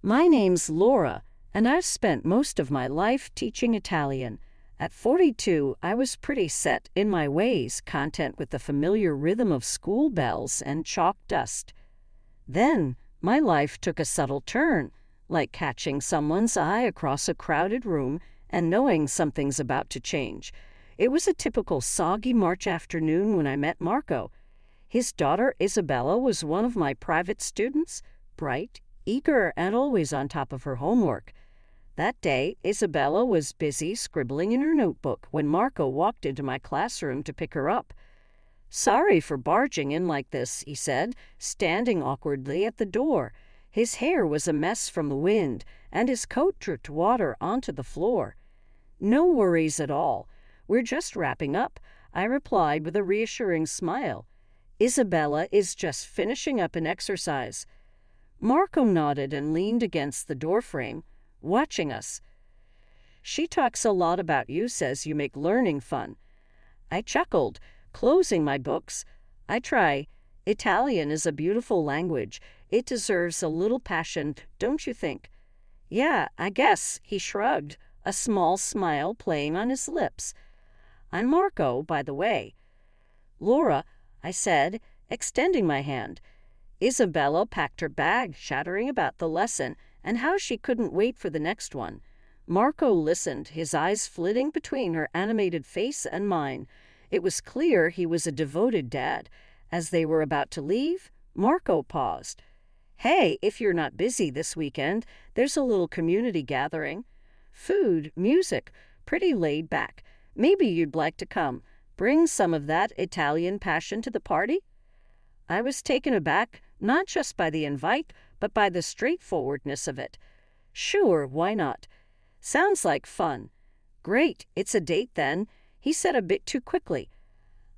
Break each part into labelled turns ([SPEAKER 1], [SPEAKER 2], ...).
[SPEAKER 1] My name's Laura, and I've spent most of my life teaching Italian. At 42, I was pretty set in my ways, content with the familiar rhythm of school bells and chalk dust. Then, my life took a subtle turn, like catching someone's eye across a crowded room and knowing something's about to change. It was a typical soggy March afternoon when I met Marco. His daughter Isabella was one of my private students, bright, eager, and always on top of her homework. That day, Isabella was busy scribbling in her notebook when Marco walked into my classroom to pick her up. "Sorry for barging in like this," he said, standing awkwardly at the door. His hair was a mess from the wind, and his coat dripped water onto the floor. "No worries at all. We're just wrapping up," I replied with a reassuring smile. "Isabella is just finishing up an exercise." Marco nodded and leaned against the doorframe, watching us. "She talks a lot about you, says you make learning fun." I chuckled, closing my books. "I try. Italian is a beautiful language. It deserves a little passion, don't you think?" "Yeah, I guess," he shrugged, a small smile playing on his lips. "I'm Marco, by the way." "Laura," I said, extending my hand. Isabella packed her bag, chattering about the lesson and how she couldn't wait for the next one. Marco listened, his eyes flitting between her animated face and mine. It was clear he was a devoted dad. As they were about to leave, Marco paused. "Hey, if you're not busy this weekend, there's a little community gathering. Food, music, pretty laid back. Maybe you'd like to come. Bring some of that Italian passion to the party?" I was taken aback, not just by the invite, but by the straightforwardness of it. "Sure, why not? Sounds like fun." "Great, it's a date then," he said a bit too quickly.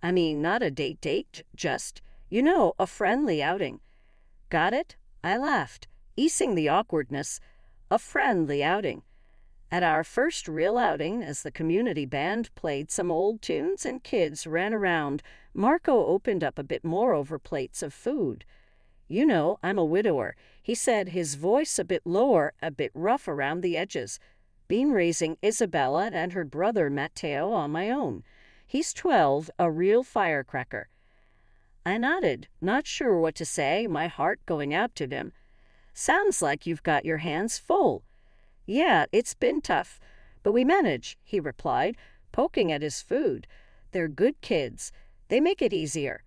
[SPEAKER 1] "I mean, not a date, just, a friendly outing." "Got it?" I laughed, easing the awkwardness. "A friendly outing." At our first real outing, as the community band played some old tunes and kids ran around, Marco opened up a bit more over plates of food. "I'm a widower," he said, his voice a bit lower, a bit rough around the edges. "Been raising Isabella and her brother Matteo on my own. He's 12, a real firecracker." I nodded, not sure what to say, my heart going out to him. "Sounds like you've got your hands full." "Yeah, it's been tough, but we manage," he replied, poking at his food. "They're good kids. They make it easier."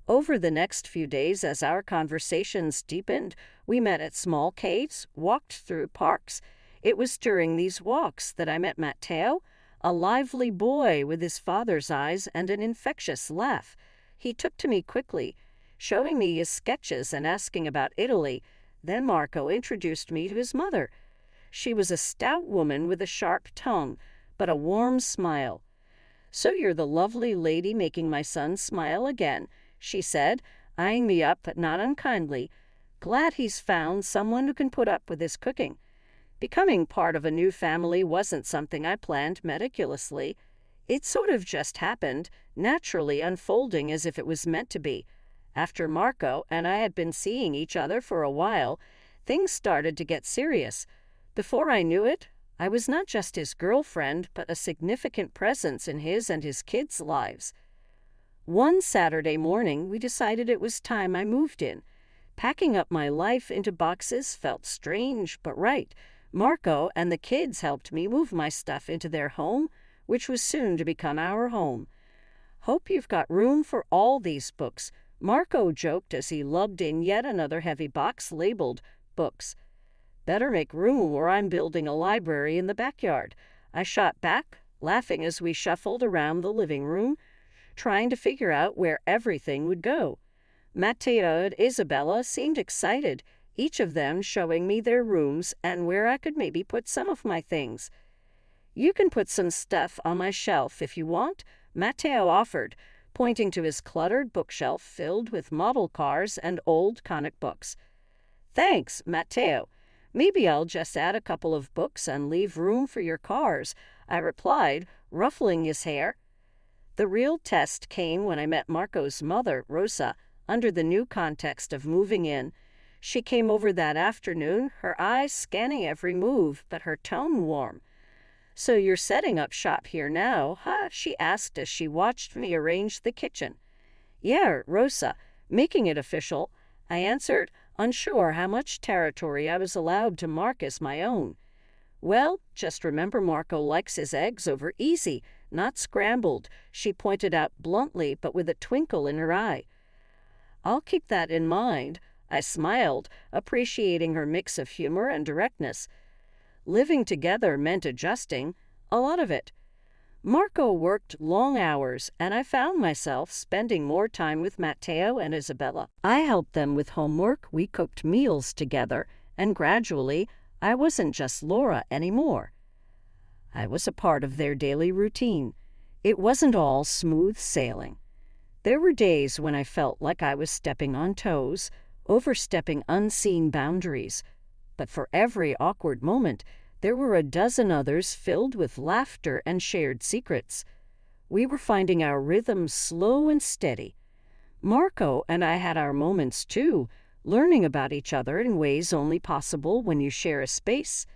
[SPEAKER 1] Over the next few days, as our conversations deepened, we met at small caves, walked through parks. It was during these walks that I met Matteo, a lively boy with his father's eyes and an infectious laugh. He took to me quickly, showing me his sketches and asking about Italy. Then Marco introduced me to his mother. She was a stout woman with a sharp tongue, but a warm smile. "So you're the lovely lady making my son smile again," she said, eyeing me up but not unkindly. "Glad he's found someone who can put up with his cooking." Becoming part of a new family wasn't something I planned meticulously. It sort of just happened, naturally unfolding as if it was meant to be. After Marco and I had been seeing each other for a while, things started to get serious. Before I knew it, I was not just his girlfriend, but a significant presence in his and his kids' lives. One Saturday morning, we decided it was time I moved in. Packing up my life into boxes felt strange, but right. Marco and the kids helped me move my stuff into their home, which was soon to become our home. "Hope you've got room for all these books," Marco joked as he lugged in yet another heavy box labeled books. "Better make room or I'm building a library in the backyard," I shot back, laughing as we shuffled around the living room, trying to figure out where everything would go. Matteo and Isabella seemed excited, each of them showing me their rooms and where I could maybe put some of my things. "You can put some stuff on my shelf if you want," Matteo offered, pointing to his cluttered bookshelf filled with model cars and old comic books. "Thanks, Matteo. Maybe I'll just add a couple of books and leave room for your cars," I replied, ruffling his hair. The real test came when I met Marco's mother, Rosa, under the new context of moving in. She came over that afternoon, her eyes scanning every move, but her tone warm. "So you're setting up shop here now, huh?" she asked as she watched me arrange the kitchen. "Yeah, Rosa, making it official," I answered, unsure how much territory I was allowed to mark as my own. "Well, just remember Marco likes his eggs over easy, not scrambled," she pointed out bluntly but with a twinkle in her eye. "I'll keep that in mind," I smiled, appreciating her mix of humor and directness. Living together meant adjusting, a lot of it. Marco worked long hours, and I found myself spending more time with Matteo and Isabella. I helped them with homework, we cooked meals together, and gradually, I wasn't just Laura anymore. I was a part of their daily routine. It wasn't all smooth sailing. There were days when I felt like I was stepping on toes, overstepping unseen boundaries. But for every awkward moment, there were a dozen others filled with laughter and shared secrets. We were finding our rhythm slow and steady. Marco and I had our moments too, learning about each other in ways only possible when you share a space.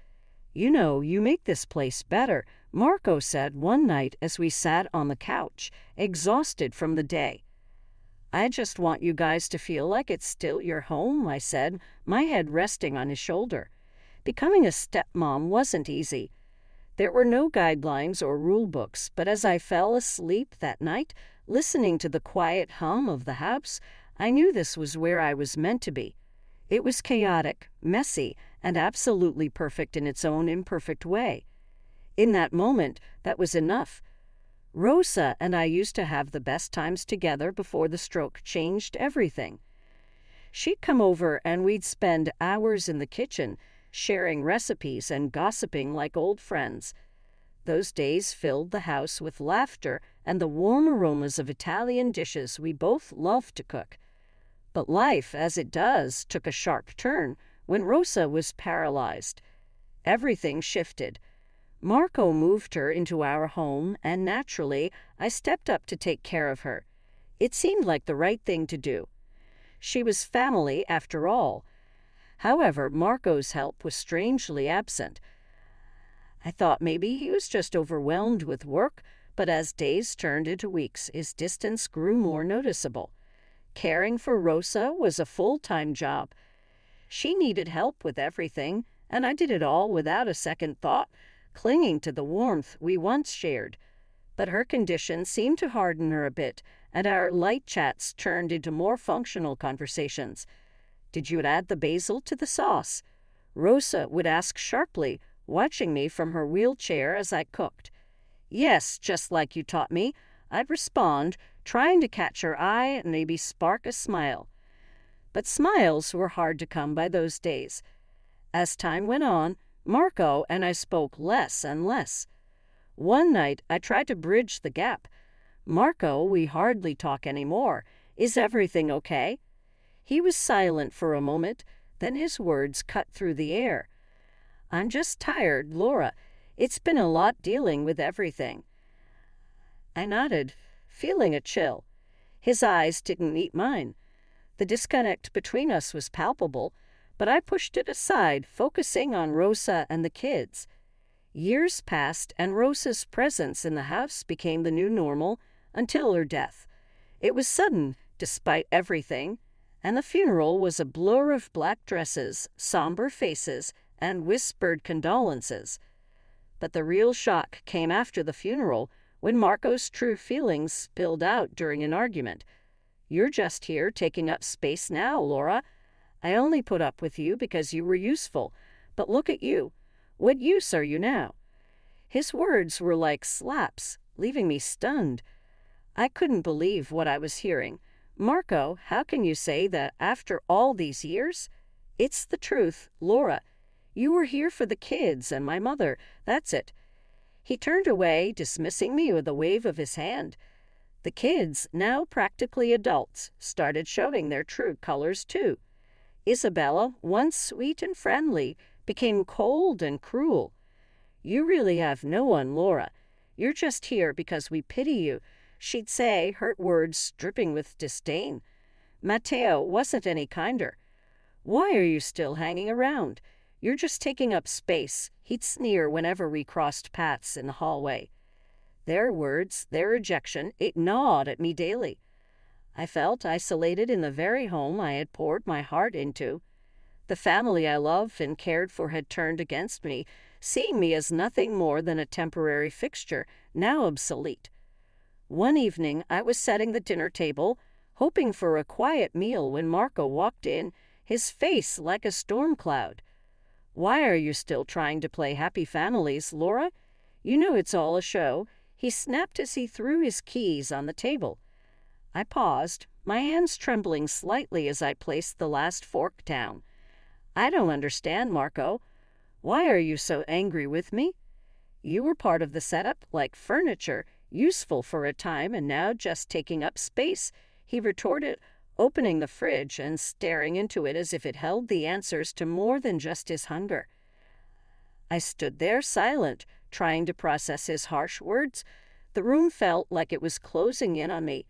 [SPEAKER 1] "You know, you make this place better," Marco said one night as we sat on the couch, exhausted from the day. "I just want you guys to feel like it's still your home," I said, my head resting on his shoulder. Becoming a stepmom wasn't easy. There were no guidelines or rule books, but as I fell asleep that night, listening to the quiet hum of the house, I knew this was where I was meant to be. It was chaotic, messy, and absolutely perfect in its own imperfect way. In that moment, that was enough. Rosa and I used to have the best times together before the stroke changed everything. She'd come over and we'd spend hours in the kitchen, sharing recipes and gossiping like old friends. Those days filled the house with laughter and the warm aromas of Italian dishes we both loved to cook. But life, as it does, took a sharp turn when Rosa was paralyzed. Everything shifted. Marco moved her into our home, and naturally, I stepped up to take care of her. It seemed like the right thing to do. She was family, after all. However, Marco's help was strangely absent. I thought maybe he was just overwhelmed with work, but as days turned into weeks, his distance grew more noticeable. Caring for Rosa was a full-time job. She needed help with everything, and I did it all without a second thought, clinging to the warmth we once shared. But her condition seemed to harden her a bit, and our light chats turned into more functional conversations. "Did you add the basil to the sauce?" Rosa would ask sharply, watching me from her wheelchair as I cooked. "Yes, just like you taught me," I'd respond, trying to catch her eye and maybe spark a smile. But smiles were hard to come by those days. As time went on, Marco and I spoke less and less. One night, I tried to bridge the gap. "Marco, we hardly talk anymore. Is everything okay?" He was silent for a moment, then his words cut through the air. "I'm just tired, Laura. It's been a lot dealing with everything." I nodded, feeling a chill. His eyes didn't meet mine. The disconnect between us was palpable, but I pushed it aside, focusing on Rosa and the kids. Years passed, and Rosa's presence in the house became the new normal until her death. It was sudden, despite everything, and the funeral was a blur of black dresses, somber faces, and whispered condolences. But the real shock came after the funeral, when Marco's true feelings spilled out during an argument. "You're just here taking up space now, Laura. I only put up with you because you were useful, but look at you. What use are you now?" His words were like slaps, leaving me stunned. I couldn't believe what I was hearing. "Marco, how can you say that after all these years?" "It's the truth, Laura. You were here for the kids and my mother, that's it." He turned away, dismissing me with a wave of his hand. The kids, now practically adults, started showing their true colors too. Isabella, once sweet and friendly, became cold and cruel. "You really have no one, Laura. You're just here because we pity you," she'd say, her words dripping with disdain. Matteo wasn't any kinder. Why are you still hanging around? You're just taking up space, he'd sneer whenever we crossed paths in the hallway. Their words, their rejection, it gnawed at me daily. I felt isolated in the very home I had poured my heart into. The family I loved and cared for had turned against me, seeing me as nothing more than a temporary fixture, now obsolete. One evening I was setting the dinner table, hoping for a quiet meal when Marco walked in, his face like a storm cloud. "Why are you still trying to play happy families, Laura? You know it's all a show," he snapped as he threw his keys on the table. I paused, my hands trembling slightly as I placed the last fork down. "I don't understand, Marco. Why are you so angry with me? You were part of the setup, like furniture, useful for a time and now just taking up space," he retorted, opening the fridge and staring into it as if it held the answers to more than just his hunger. I stood there silent, trying to process his harsh words. The room felt like it was closing in on me.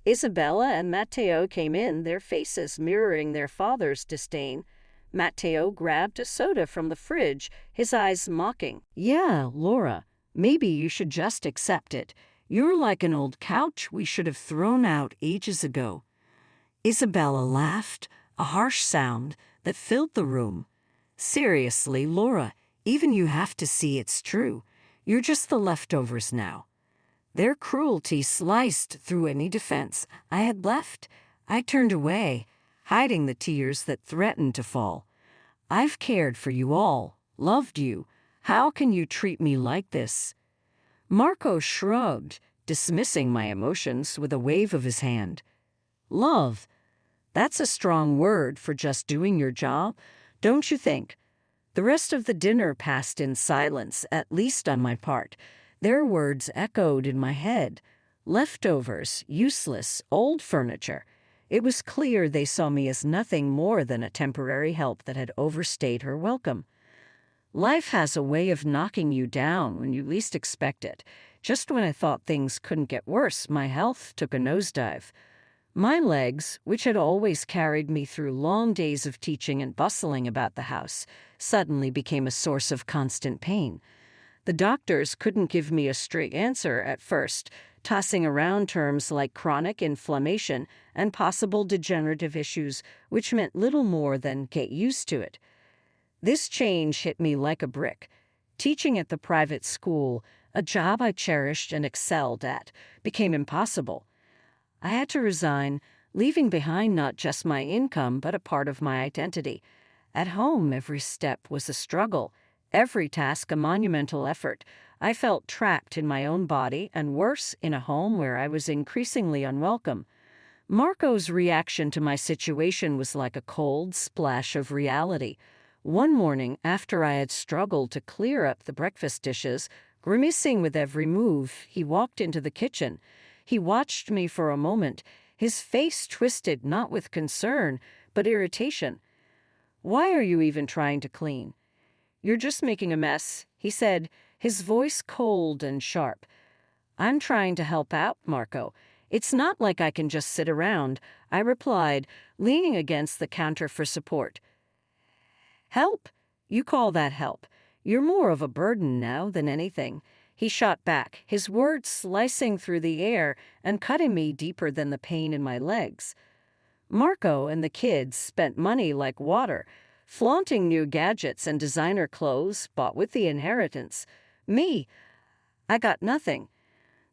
[SPEAKER 1] Isabella and Matteo came in, their faces mirroring their father's disdain. Matteo grabbed a soda from the fridge, his eyes mocking. "Yeah, Laura, maybe you should just accept it. You're like an old couch we should have thrown out ages ago." Isabella laughed, a harsh sound that filled the room. "Seriously, Laura, even you have to see it's true. You're just the leftovers now." Their cruelty sliced through any defense I had left. I turned away, hiding the tears that threatened to fall. "I've cared for you all, loved you. How can you treat me like this?" Marco shrugged, dismissing my emotions with a wave of his hand. "Love? That's a strong word for just doing your job, don't you think?" The rest of the dinner passed in silence, at least on my part. Their words echoed in my head. Leftovers, useless, old furniture. It was clear they saw me as nothing more than a temporary help that had overstayed her welcome. Life has a way of knocking you down when you least expect it. Just when I thought things couldn't get worse, my health took a nosedive. My legs, which had always carried me through long days of teaching and bustling about the house, suddenly became a source of constant pain. The doctors couldn't give me a straight answer at first, tossing around terms like chronic inflammation and possible degenerative issues, which meant little more than get used to it. This change hit me like a brick. Teaching at the private school, a job I cherished and excelled at, became impossible. I had to resign, leaving behind not just my income but a part of my identity. At home, every step was a struggle, every task a monumental effort. I felt trapped in my own body and, worse, in a home where I was increasingly unwelcome. Marco's reaction to my situation was like a cold splash of reality. One morning, after I had struggled to clear up the breakfast dishes, grimacing with every move, he walked into the kitchen. He watched me for a moment, his face twisted not with concern, but irritation. "Why are you even trying to clean?" "You're just making a mess," he said, his voice cold and sharp. "I'm trying to help out, Marco. It's not like I can just sit around," I replied, leaning against the counter for support. "Help? You call that help? You're more of a burden now than anything," he shot back, his words slicing through the air and cutting me deeper than the pain in my legs. Marco and the kids spent money like water, flaunting new gadgets and designer clothes bought with the inheritance. Me, I got nothing.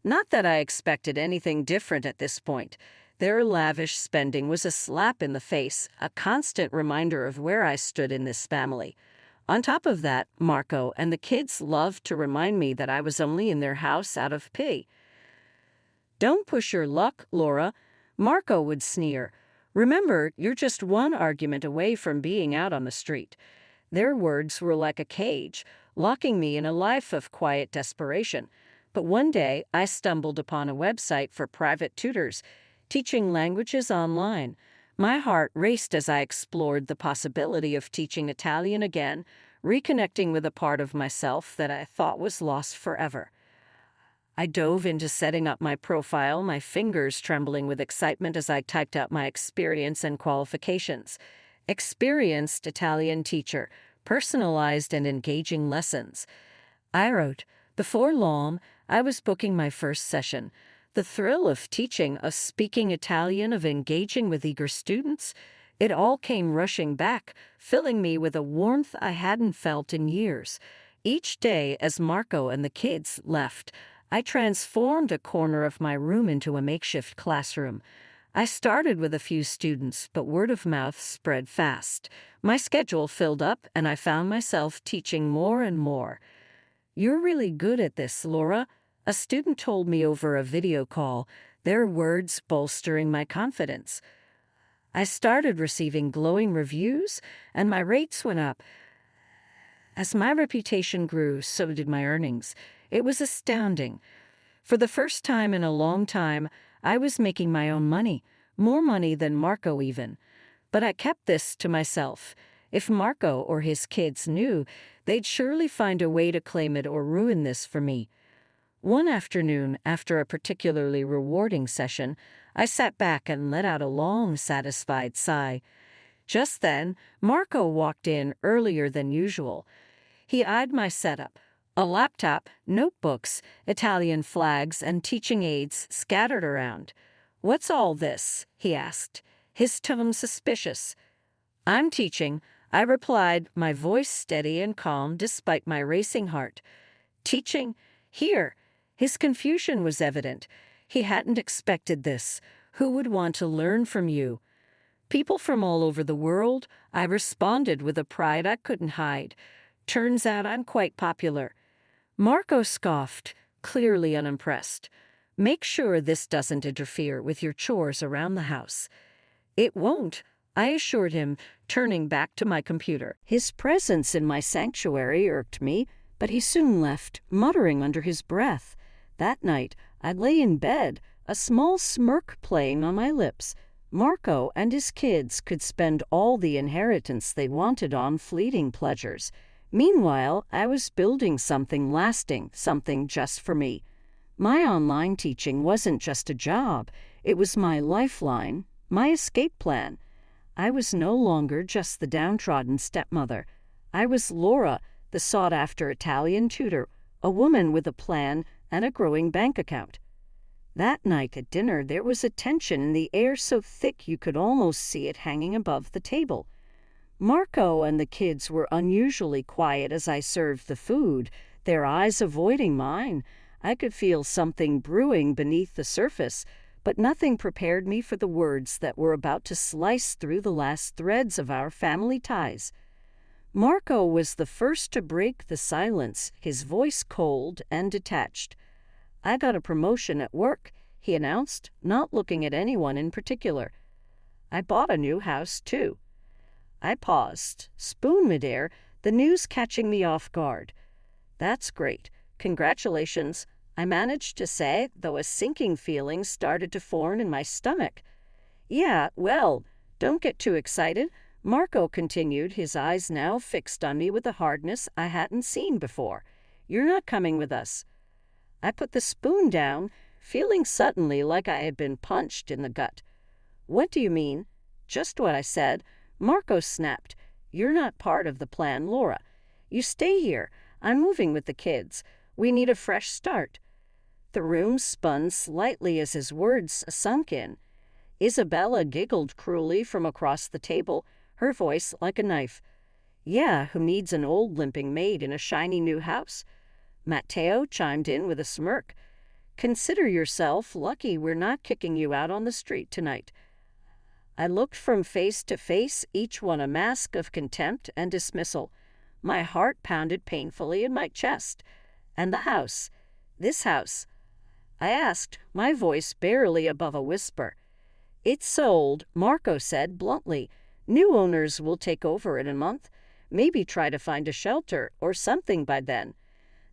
[SPEAKER 1] Not that I expected anything different at this point. Their lavish spending was a slap in the face, a constant reminder of where I stood in this family. On top of that, Marco and the kids loved to remind me that I was only in their house out of pity. "Don't push your luck, Laura," Marco would sneer. "Remember, you're just one argument away from being out on the street." Their words were like a cage, locking me in a life of quiet desperation. But one day, I stumbled upon a website for private tutors, teaching languages online. My heart raced as I explored the possibility of teaching Italian again, reconnecting with a part of myself that I thought was lost forever. I dove into setting up my profile, my fingers trembling with excitement as I typed out my experience and qualifications. experienced Italian teacher, personalized and engaging lessons. I wrote, before long, I was booking my first session. The thrill of teaching, of speaking Italian, of engaging with eager students, it all came rushing back, filling me with a warmth I hadn't felt in years. Each day, as Marco and the kids left, I transformed a corner of my room into a makeshift classroom. I started with a few students, but word of mouth spread fast. My schedule filled up, and I found myself teaching more and more. "You're really good at this, Laura," a student told me over a video call, their words bolstering my confidence. I started receiving glowing reviews, and my rates went up. As my reputation grew, so did my earnings. It was astounding. For the first time in a long time, I was making my own money, more money than Marco even. But I kept this to myself. If Marco or his kids knew, they'd surely find a way to claim it or ruin this for me. One afternoon, after a particularly rewarding session, I sat back and let out a long, satisfied sigh. Just then, Marco walked in earlier than usual. He eyed my setup. A laptop, notebooks, Italian flags, and teaching aids scattered around. "What's all this?" he asked, his tone suspicious. "I'm teaching," I replied, my voice steady and calm despite my racing heart. "Teaching? Here." His confusion was evident. He hadn't expected this. "Who would want to learn from you?" "People from all over the world," I responded with a pride I couldn't hide. "Turns out I'm quite popular." Marco scoffed, clearly unimpressed. "Make sure this doesn't interfere with your chores around the house." "It won't," I assured him, turning back to my computer. His presence in my sanctuary irked me, but he soon left, muttering under his breath. That night, I lay in bed, a small smirk playing on my lips. Marco and his kids could spend all the inheritance they wanted on fleeting pleasures. Meanwhile, I was building something lasting, something just for me. My online teaching wasn't just a job. It was my lifeline, my escape plan. I was no longer just the downtrodden stepmother. I was Laura, the sought-after Italian tutor, a woman with a plan and a growing bank account. That night at dinner, there was a tension in the air so thick you could almost see it hanging above the table. Marco and the kids were unusually quiet as I served the food, their eyes avoiding mine. I could feel something brewing beneath the surface, but nothing prepared me for the words that were about to slice through the last threads of our family ties. Marco was the first to break the silence, his voice cold and detached. "I got a promotion at work," he announced, not looking at anyone in particular. "I bought a new house, too." I paused, spoon midair, the news catching me off guard. "That's great. Congratulations," I managed to say, though a sinking feeling started to form in my stomach. "Yeah, well, don't get too excited," Marco continued, his eyes now fixed on me with a hardness I hadn't seen before. "You're not coming with us." I put the spoon down, feeling suddenly like I had been punched in the gut. "What do you mean?" "Just what I said." Marco snapped. "You're not part of the plan, Laura. You stay here. I'm moving with the kids. We need a fresh start." The room spun slightly as his words sunk in. Isabella giggled cruelly from across the table, her voice like a knife. "Yeah, who needs an old limping maid in a shiny new house?" Matteo chimed in with a smirk. "Consider yourself lucky we're not kicking you out on the street tonight." I looked from face to face, each one a mask of contempt and dismissal. My heart pounded painfully in my chest. "And the house? This house?" I asked, my voice barely above a whisper. "It's sold," Marco said bluntly. "New owners will take over in a month. Maybe try to find a shelter or something by then."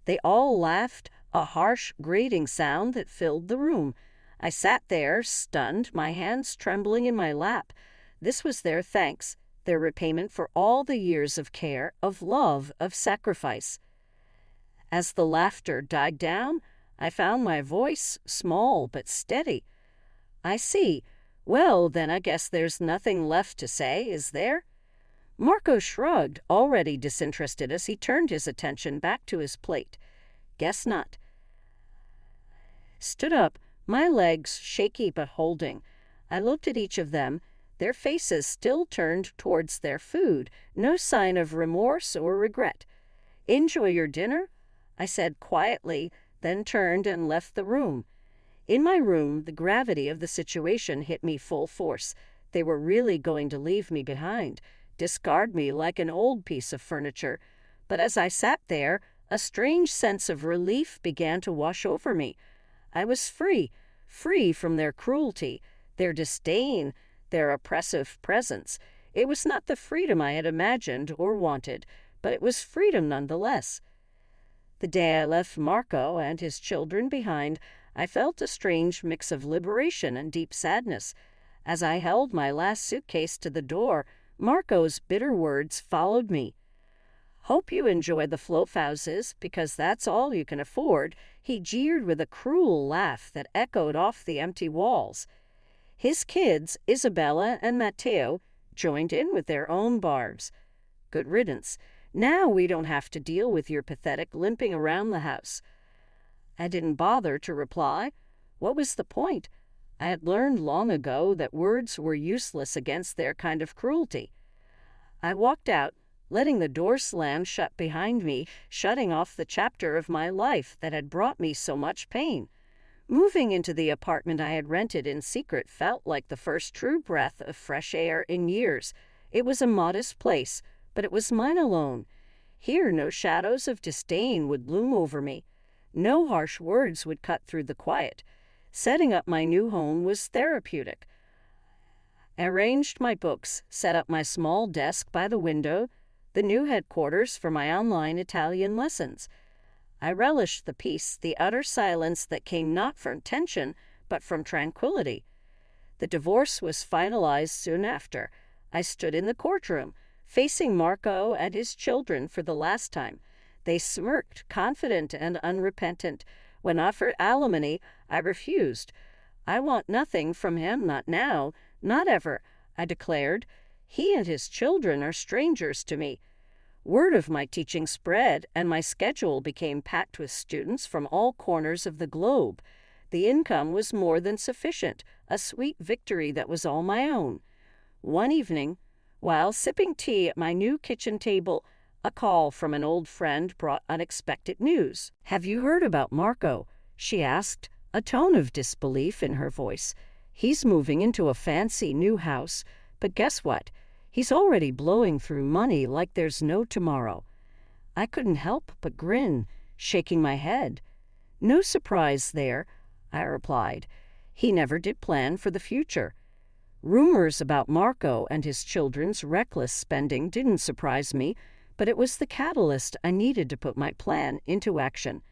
[SPEAKER 1] They all laughed, a harsh, grating sound that filled the room. I sat there, stunned, my hands trembling in my lap. This was their thanks, their repayment for all the years of care, of love, of sacrifice. As the laughter died down, I found my voice small but steady. "I see. Well, then I guess there's nothing left to say, is there?" Marco shrugged, already disinterested as he turned his attention back to his plate. Guess not. Stood up, my legs shaky but holding. I looked at each of them, their faces still turned towards their food, no sign of remorse or regret. Enjoy your dinner? I said quietly, then turned and left the room. In my room, the gravity of the situation hit me full force. They were really going to leave me behind, discard me like an old piece of furniture. But as I sat there, a strange sense of relief began to wash over me. I was free from their cruelty, their disdain, their oppressive presence. It was not the freedom I had imagined or wanted, but it was freedom nonetheless. The day I left Marco and his children behind, I felt a strange mix of liberation and deep sadness. As I held my last suitcase to the door, Marco's bitter words followed me. Hope you enjoy the Flophouses, because that's all you can afford, he jeered with a cruel laugh that echoed off the empty walls. His kids, Isabella and Matteo, joined in with their own barbs. Good riddance. Now we don't have to deal with your pathetic limping around the house. I didn't bother to reply. What was the point? I had learned long ago that words were useless against their kind of cruelty. I walked out, letting the door slam shut behind me, shutting off the chapter of my life that had brought me so much pain. Moving into the apartment I had rented in secret felt like the first true breath of fresh air in years. It was a modest place, but it was mine alone. Here no shadows of disdain would loom over me. No harsh words would cut through the quiet. Setting up my new home was therapeutic. I arranged my books, set up my small desk by the window, the new headquarters for my online Italian lessons. I relished the peace, the utter silence that came not from tension, but from tranquility. The divorce was finalized soon after. I stood in the courtroom, facing Marco and his children for the last time. They smirked, confident and unrepentant. When offered alimony, I refused. I want nothing from him, not now, not ever, I declared. He and his children are strangers to me. Word of my teaching spread, and my schedule became packed with students from all corners of the globe. The income was more than sufficient, a sweet victory that was all my own. One evening, while sipping tea at my new kitchen table, a call from an old friend brought unexpected news. Have you heard about Marco? She asked, a tone of disbelief in her voice. He's moving into a fancy new house, but guess what? He's already blowing through money like there's no tomorrow. I couldn't help but grin, shaking my head. No surprise there, I replied. He never did plan for the future. Rumors about Marco and his children's reckless spending didn't surprise me, but it was the catalyst I needed to put my plan into action.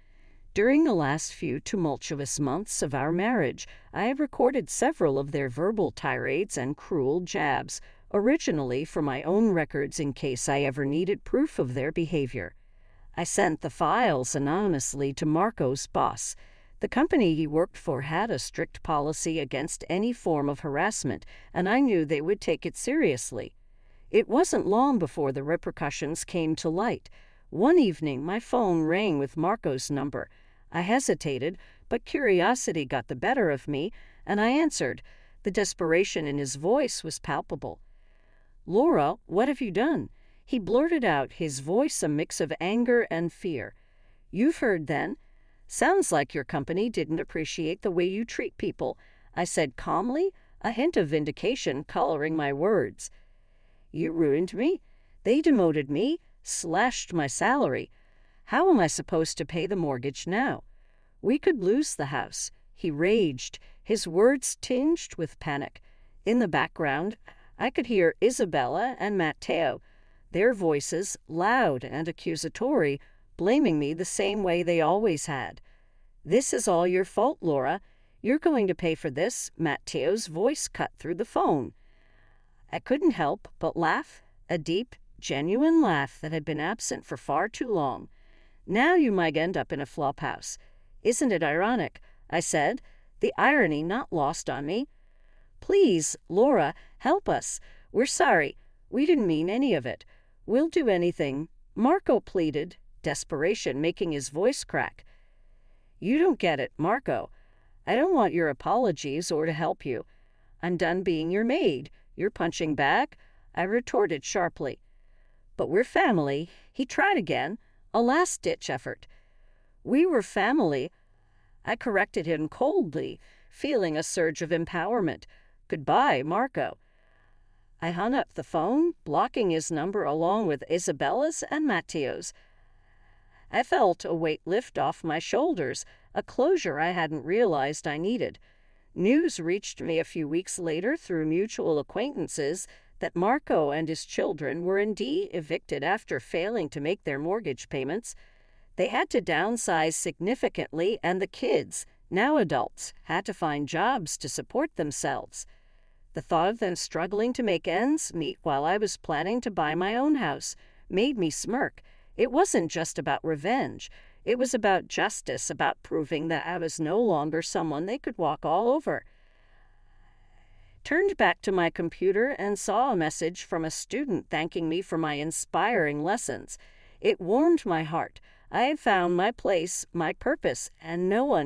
[SPEAKER 1] During the last few tumultuous months of our marriage, I had recorded several of their verbal tirades and cruel jabs, originally for my own records in case I ever needed proof of their behavior. I sent the files anonymously to Marco's boss. The company he worked for had a strict policy against any form of harassment, and I knew they would take it seriously. It wasn't long before the repercussions came to light. One evening, my phone rang with Marco's number. I hesitated, but curiosity got the better of me, and I answered. The desperation in his voice was palpable. Laura, what have you done? He blurted out, his voice a mix of anger and fear. You've heard then? Sounds like your company didn't appreciate the way you treat people, I said calmly, a hint of vindication coloring my words. You ruined me. They demoted me, slashed my salary. How am I supposed to pay the mortgage now? We could lose the house. He raged, his words tinged with panic. In the background, I could hear Isabella and Matteo, their voices loud and accusatory, blaming me the same way they always had. This is all your fault, Laura. You're going to pay for this, Matteo's voice cut through the phone. I couldn't help but laugh, a deep, genuine laugh that had been absent for far too long. Now you might end up in a flophouse. Isn't it ironic? I said, the irony not lost on me. Please, Laura, help us. We're sorry. We didn't mean any of it. We'll do anything, Marco pleaded, desperation making his voice crack. You don't get it, Marco. I don't want your apologies or to help you. I'm done being your maid. You're punching back, I retorted sharply. But we're family, he tried again, a last-ditch effort. We were family, I corrected him coldly, feeling a surge of empowerment. Goodbye, Marco. I hung up the phone, blocking his number along with Isabella's and Matteo's. I felt a weight lift off my shoulders, a closure I hadn't realized I needed. News reached me a few weeks later through mutual acquaintances that Marco and his children were indeed evicted after failing to make their mortgage payments. They had to downsize significantly, and the kids, now adults, had to find jobs to support themselves. The thought of them struggling to make ends meet while I was planning to buy my own house made me smirk. It wasn't just about revenge. It was about justice, about proving that I was no longer someone they could walk all over. Turned back to my computer and saw a message from a student thanking me for my inspiring lessons. It warmed my heart. I had found my place, my purpose, and no one